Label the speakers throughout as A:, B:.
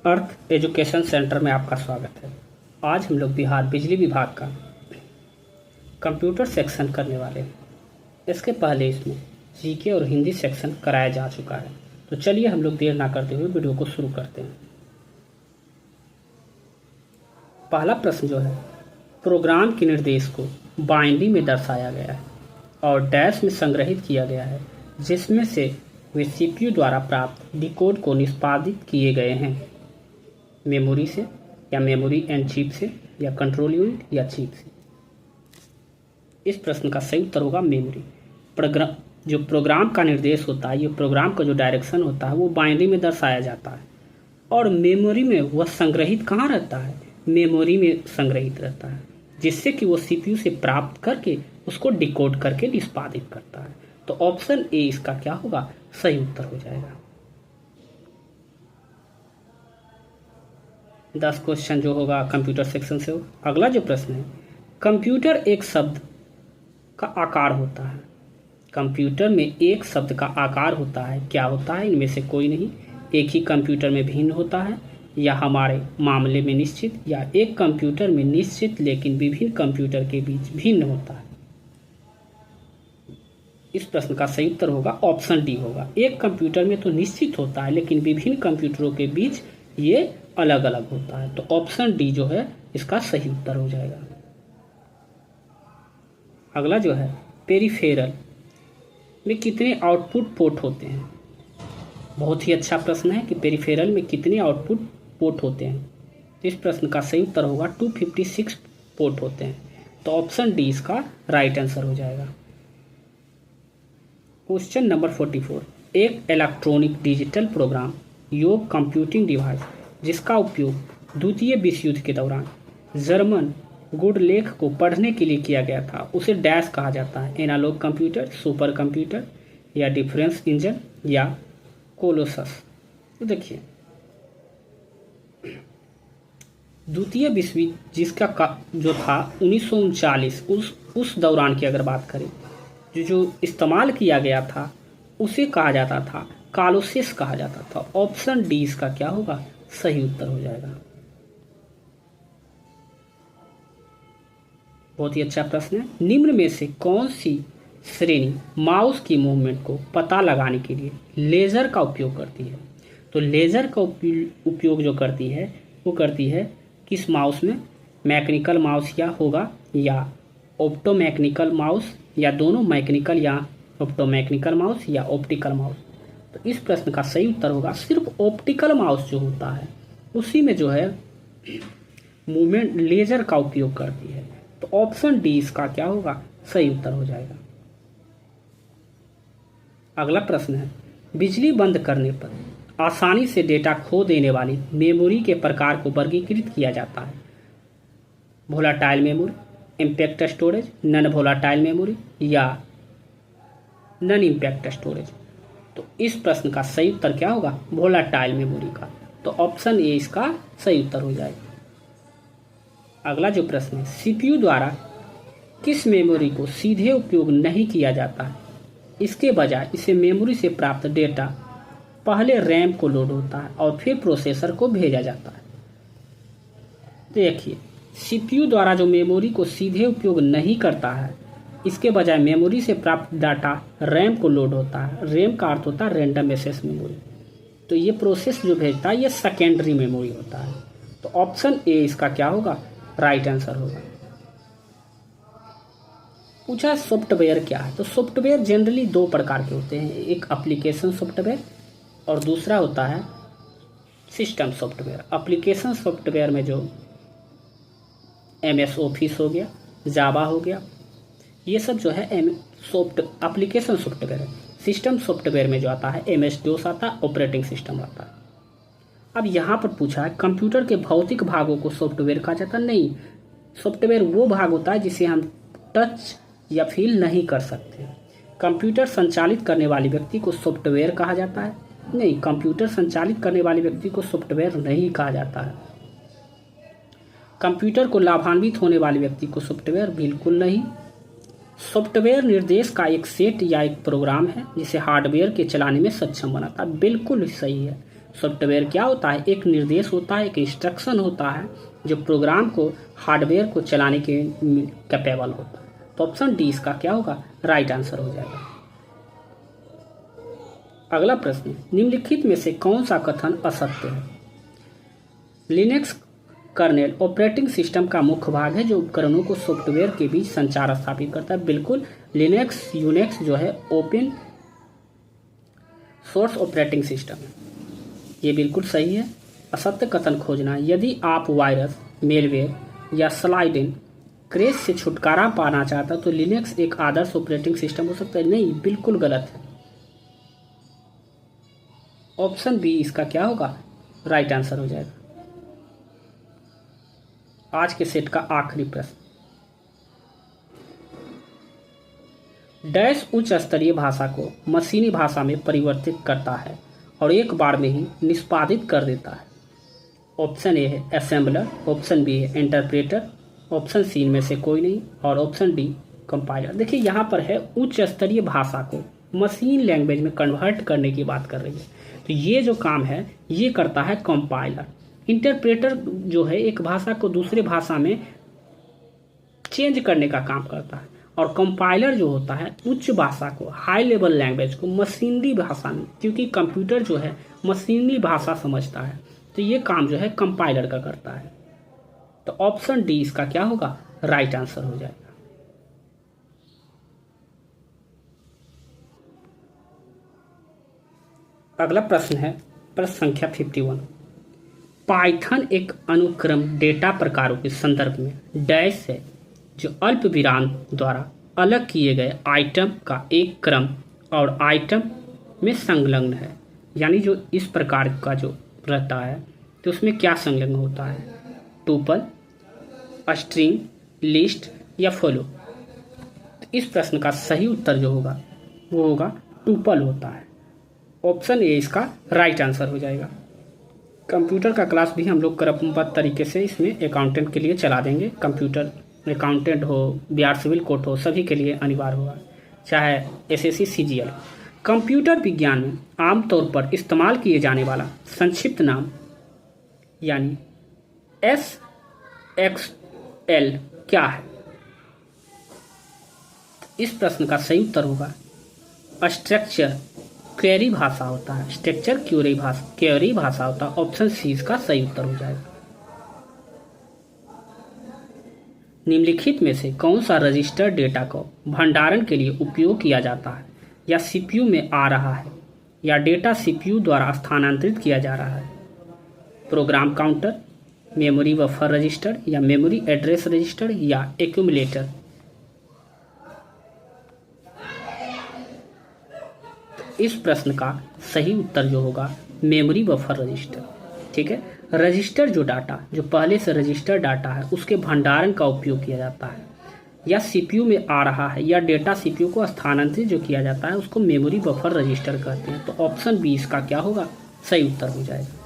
A: अर्थ education centre में आपका स्वागत है। आज हम लोग बिहार बिजली विभाग का कंप्यूटर सेक्शन करने वाले हैं। इसके पहले इसमें जीके और हिंदी सेक्शन कराया जा चुका है। तो चलिए हम लोग देर ना करते हुए वीडियो को शुरू करते हैं। पहला प्रश्न जो है, प्रोग्राम के निर्देश को बाइनरी में दर्शाया गया है और डैश में संग्रहित किया गया है, जिसमें से वे सीपीयू द्वारा प्राप्त डिकोड को निष्पादित किए गए हैं। मेमोरी से या मेमोरी एंड चिप से या कंट्रोल यूनिट या चिप से। इस प्रश्न का सही उत्तर होगा मेमोरी। जो प्रोग्राम का निर्देश होता है, ये प्रोग्राम का जो डायरेक्शन होता है वो बाइनरी में दर्शाया जाता है और मेमोरी में वह संग्रहित कहाँ रहता है? मेमोरी में संग्रहित रहता है, जिससे कि वो सीपीयू से प्राप्त करके उसको डिकोड करके निष्पादित करता है। तो ऑप्शन ए इसका क्या होगा? सही उत्तर हो जाएगा। 10 क्वेश्चन जो होगा कंप्यूटर सेक्शन से होगा। अगला जो प्रश्न है, कंप्यूटर एक शब्द का आकार होता है। कंप्यूटर में एक शब्द का आकार होता है, क्या होता है? इनमें से कोई नहीं। एक ही कंप्यूटर में भिन्न होता है, या हमारे मामले में निश्चित, या एक कंप्यूटर में निश्चित लेकिन विभिन्न कंप्यूटर के बीच भिन्न होता है। इस प्रश्न का सही उत्तर होगा ऑप्शन डी होगा। एक कंप्यूटर में तो निश्चित होता है, लेकिन विभिन्न कंप्यूटरों के बीच ये अलग अलग होता है। तो ऑप्शन डी जो है इसका सही उत्तर हो जाएगा। अगला जो है, पेरिफेरल में कितने आउटपुट पोर्ट होते हैं? बहुत ही अच्छा प्रश्न है कि पेरिफेरल में कितने आउटपुट पोर्ट होते हैं। इस प्रश्न का सही उत्तर होगा 256 पोर्ट होते हैं। तो ऑप्शन डी इसका राइट आंसर हो जाएगा। क्वेश्चन नंबर 44, एक इलेक्ट्रॉनिक डिजिटल प्रोग्राम योग कंप्यूटिंग डिवाइस जिसका उपयोग द्वितीय विश्व युद्ध के दौरान जर्मन गुड लेख को पढ़ने के लिए किया गया था, उसे डैश कहा जाता है। एनालॉग कंप्यूटर, सुपर कंप्यूटर, या डिफरेंस इंजन, या कोलोसस। तो देखिए, द्वितीय विश्व युद्ध जिसका जो था 1939, उस दौरान की अगर बात करें, जो इस्तेमाल किया गया था उसे कहा जाता था कोलोसस कहा जाता था। ऑप्शन डी इसका क्या होगा? सही उत्तर हो जाएगा। बहुत ही अच्छा प्रश्न है। निम्न में से कौन सी श्रेणी माउस की मूवमेंट को पता लगाने के लिए लेजर का उपयोग करती है? तो लेजर का उपयोग जो करती है वो करती है किस माउस में? मैकेनिकल माउस या होगा, या ऑप्टोमैकेनिकल माउस, या दोनों मैकेनिकल या ऑप्टोमैकेनिकल माउस, या ऑप्टिकल माउस। तो इस प्रश्न का सही उत्तर होगा सिर्फ ऑप्टिकल माउस जो होता है उसी में जो है मूवमेंट लेजर का उपयोग करती है। तो ऑप्शन डी इसका क्या होगा? सही उत्तर हो जाएगा। अगला प्रश्न है, बिजली बंद करने पर आसानी से डेटा खो देने वाली मेमोरी के प्रकार को वर्गीकृत किया जाता है। Volatile memory, impact storage, non volatile memory, या नॉन इम्पैक्ट स्टोरेज। तो इस प्रश्न का सही उत्तर क्या होगा? वोलाटाइल मेमोरी का। तो ऑप्शन ए इसका सही उत्तर हो जाएगा। अगला जो प्रश्न है, सीपीयू द्वारा किस मेमोरी को सीधे उपयोग नहीं किया जाता है? इसके बजाय इसे मेमोरी से प्राप्त डेटा पहले रैम को लोड होता है और फिर प्रोसेसर को भेजा जाता है। देखिए, सीपीयू द्वारा जो मेमोरी को सीधे उपयोग नहीं करता है, इसके बजाय मेमोरी से प्राप्त डाटा रैम को लोड होता है। रैम का अर्थ होता है रैंडम एक्सेस मेमोरी। तो ये प्रोसेस जो भेजता है ये सेकेंडरी मेमोरी होता है। तो ऑप्शन ए इसका क्या होगा? राइट आंसर होगा। पूछा सॉफ्टवेयर क्या है? तो सॉफ्टवेयर जनरली दो प्रकार के होते हैं, एक एप्लीकेशन सॉफ्टवेयर और दूसरा होता है सिस्टम सॉफ्टवेयर। एप्लीकेशन सॉफ्टवेयर में जो MS ऑफिस हो गया, जावा हो गया, ये सब जो है एप्लीकेशन सॉफ्टवेयर है। सिस्टम सॉफ्टवेयर में जो आता है MS DOS आता है, ऑपरेटिंग सिस्टम आता है। अब यहाँ पर पूछा है कंप्यूटर के भौतिक भागों को सॉफ्टवेयर कहा जाता है? नहीं, सॉफ्टवेयर वो भाग होता है जिसे हम टच या फील नहीं कर सकते। कंप्यूटर संचालित करने वाले व्यक्ति को सॉफ्टवेयर कहा जाता है? नहीं, कंप्यूटर संचालित करने वाले व्यक्ति को सॉफ्टवेयर नहीं कहा जाता है। कंप्यूटर को लाभान्वित होने वाले व्यक्ति को सॉफ्टवेयर बिल्कुल नहीं। सॉफ्टवेयर निर्देश का एक सेट या एक प्रोग्राम है जिसे हार्डवेयर के चलाने में सक्षम बनाता है। बिल्कुल सही है। सॉफ्टवेयर क्या होता है? एक निर्देश होता है, एक इंस्ट्रक्शन होता है जो प्रोग्राम को, हार्डवेयर को चलाने के कैपेबल होता है। तो ऑप्शन डी इसका क्या होगा? राइट आंसर हो जाएगा। अगला प्रश्न, निम्नलिखित में से कौन सा कथन असत्य है? लिनक्स कर्नेल ऑपरेटिंग सिस्टम का मुख्य भाग है जो उपकरणों को सॉफ्टवेयर के बीच संचार स्थापित करता है। बिल्कुल, लिनक्स यूनिक्स जो है ओपन सोर्स ऑपरेटिंग सिस्टम है, ये बिल्कुल सही है। असत्य कथन खोजना, यदि आप वायरस, मेलवेयर या स्लाइडिंग क्रेश से छुटकारा पाना चाहता तो लिनक्स एक आदर्श ऑपरेटिंग सिस्टम हो सकता है। नहीं, बिल्कुल गलत है। ऑप्शन बी इसका क्या होगा? राइट आंसर हो जाएगा। आज के सेट का आखिरी प्रश्न, डैश उच्च स्तरीय भाषा को मशीनी भाषा में परिवर्तित करता है और एक बार में ही निष्पादित कर देता है। ऑप्शन ए है असेंबलर, ऑप्शन बी है इंटरप्रेटर, ऑप्शन सी में से कोई नहीं, और ऑप्शन डी कंपाइलर। देखिए यहाँ पर है उच्च स्तरीय भाषा को मशीन लैंग्वेज में कन्वर्ट करने की बात कर रही है, तो ये जो काम है ये करता है कंपाइलर। इंटरप्रेटर जो है एक भाषा को दूसरे भाषा में चेंज करने का काम करता है, और कंपाइलर जो होता है उच्च भाषा को, हाई लेवल लैंग्वेज को मशीनरी भाषा में, क्योंकि कंप्यूटर जो है मशीनरी भाषा समझता है, तो ये काम जो है कंपाइलर का करता है। तो ऑप्शन डी इसका क्या होगा? राइट आंसर हो जाएगा। अगला प्रश्न है प्रश्न संख्या 51। पाइथन एक अनुक्रम डेटा प्रकारों के संदर्भ में डैश है जो अल्प विराम द्वारा अलग किए गए आइटम का एक क्रम और आइटम में संलग्न है। यानी जो इस प्रकार का जो रहता है तो उसमें क्या संलग्न होता है? टुपल, स्ट्रिंग, लिस्ट या फॉलो। तो इस प्रश्न का सही उत्तर जो होगा वो होगा टुपल होता है। ऑप्शन ए इसका राइट आंसर हो जाएगा। कंप्यूटर का क्लास भी हम लोग क्रमबद्ध तरीके से इसमें अकाउंटेंट के लिए चला देंगे। कंप्यूटर अकाउंटेंट हो, बिहार सिविल कोर्ट हो, सभी के लिए अनिवार्य होगा, चाहे एसएससी सीजीएल। कंप्यूटर विज्ञान में आमतौर पर इस्तेमाल किए जाने वाला संक्षिप्त नाम यानी SXL क्या है? इस प्रश्न का सही उत्तर होगा स्ट्रक्चर क्वेरी भाषा होता है। स्ट्रक्चर क्वेरी भाषा होता है। ऑप्शन सी इसका सही उत्तर हो जाएगा। निम्नलिखित में से कौन सा रजिस्टर डेटा को भंडारण के लिए उपयोग किया जाता है या सीपीयू में आ रहा है या डेटा सीपीयू द्वारा स्थानांतरित किया जा रहा है? Program counter, memory buffer register या मेमोरी एड्रेस रजिस्टर या एक्यूमुलेटर? इस प्रश्न का सही उत्तर जो होगा मेमोरी बफर रजिस्टर। ठीक है, रजिस्टर जो डाटा जो पहले से रजिस्टर डाटा है उसके भंडारण का उपयोग किया जाता है, या सीपीयू में आ रहा है या डेटा सीपीयू को स्थानांतरित जो किया जाता है उसको मेमोरी बफर रजिस्टर कहते हैं। तो ऑप्शन बी इसका क्या होगा? सही उत्तर हो जाएगा।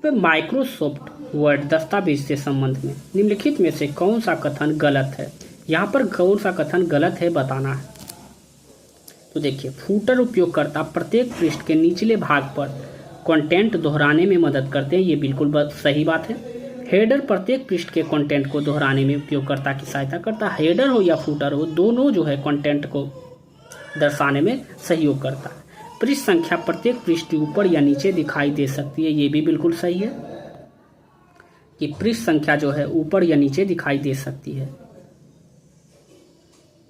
A: माइक्रोसॉफ्ट वर्ड दस्तावेज से संबंध में निम्नलिखित में से कौन सा कथन गलत है? यहाँ पर कौन सा कथन गलत है बताना है। तो देखिए, फूटर उपयोगकर्ता प्रत्येक पृष्ठ के निचले भाग पर कंटेंट दोहराने में मदद करते हैं, ये बिल्कुल सही बात है। हेडर प्रत्येक पृष्ठ के कंटेंट को दोहराने में उपयोगकर्ता की सहायता करता है। हेडर हो या फूटर हो, दोनों जो है कंटेंट को दर्शाने में सहयोग करता है। पृष्ठ संख्या प्रत्येक पृष्ठ के ऊपर या नीचे दिखाई दे सकती है, ये भी बिल्कुल सही है कि पृष्ठ संख्या जो है ऊपर या नीचे दिखाई दे सकती है।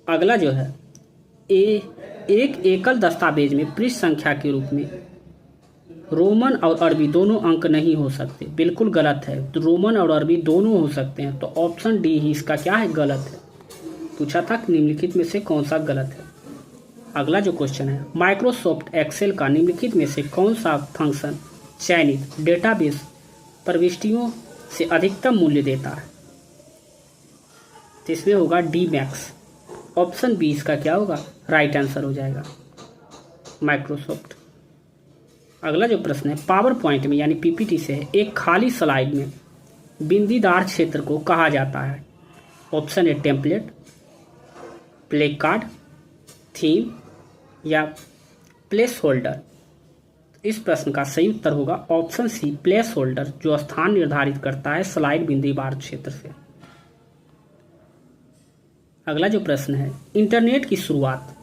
A: अगला जो है एक एकल दस्तावेज में पृष्ठ संख्या के रूप में रोमन और अरबी दोनों अंक नहीं हो सकते, बिल्कुल गलत है। तो रोमन और अरबी दोनों हो सकते हैं, तो ऑप्शन डी ही इसका क्या है? गलत है। पूछा था निम्नलिखित में से कौन सा गलत है। अगला जो क्वेश्चन है, माइक्रोसॉफ्ट एक्सेल का निम्नलिखित में से कौन सा फंक्शन चयनित डेटाबेस प्रविष्टियों से अधिकतम मूल्य देता है? तो इसमें होगा डी मैक्स। ऑप्शन बी इसका क्या होगा? राइट आंसर हो जाएगा माइक्रोसॉफ्ट। अगला जो प्रश्न है, पावर पॉइंट में यानी पीपीटी से है, एक खाली स्लाइड में बिंदीदार क्षेत्र को कहा जाता है? Option A template, play card, theme या प्लेस होल्डर। इस प्रश्न का सही उत्तर होगा ऑप्शन सी प्लेस होल्डर, जो स्थान निर्धारित करता है स्लाइड बिंदीदार क्षेत्र से। अगला जो प्रश्न है, इंटरनेट की शुरुआत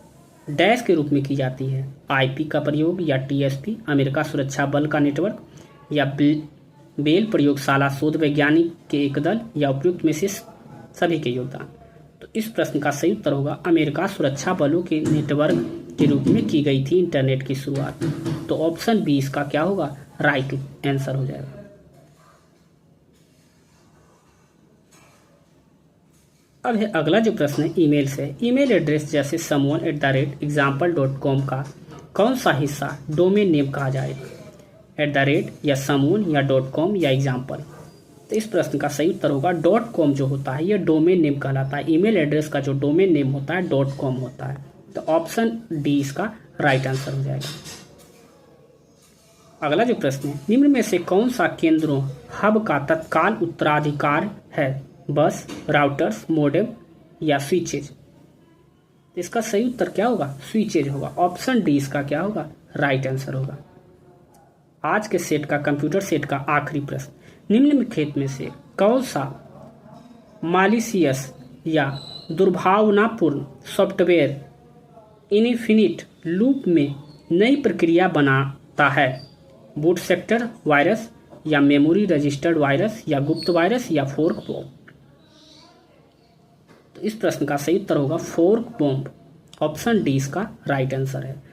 A: डैश के रूप में की जाती है, आईपी का प्रयोग या टीएसपी, अमेरिका सुरक्षा बल का नेटवर्क, या बेल प्रयोगशाला शोध वैज्ञानिक के एक दल, या उपयुक्त में से सभी के योगदान। तो इस प्रश्न का सही उत्तर होगा अमेरिका सुरक्षा बलों के नेटवर्क के रूप में की गई थी इंटरनेट की शुरुआत। तो ऑप्शन बी इसका क्या होगा, राइट आंसर हो जाएगा। अब है अगला जो प्रश्न है ईमेल से। ईमेल एड्रेस जैसे someone@example.com का कौन सा हिस्सा डोमेन नेम कहा जाएगा, @ या someone या .com या एग्जाम्पल। तो इस प्रश्न का सही उत्तर होगा .com जो होता है यह डोमेन नेम कहलाता है। ईमेल एड्रेस का जो डोमेन नेम होता है .com होता है। तो ऑप्शन डी इसका राइट आंसर हो जाएगा। अगला जो प्रश्न है, निम्न में से कौन सा केंद्रों हब का तत्काल उत्तराधिकार है, बस, राउटर्स, मोडेम या स्विचेज। इसका सही उत्तर क्या होगा, स्विचेज होगा। ऑप्शन डी इसका क्या होगा, राइट आंसर होगा। आज के सेट का कंप्यूटर सेट का आखिरी प्रश्न, निम्नलिखित में से कौन सा मालिशियस या दुर्भावनापूर्ण सॉफ्टवेयर इनफिनिट लूप में नई प्रक्रिया बनाता है, बूट सेक्टर वायरस या मेमोरी रजिस्टर्ड वायरस या गुप्त वायरस या फोर्क बॉम्ब। तो इस प्रश्न का सही उत्तर होगा फोर्क बॉम्ब। ऑप्शन डी इसका राइट आंसर है।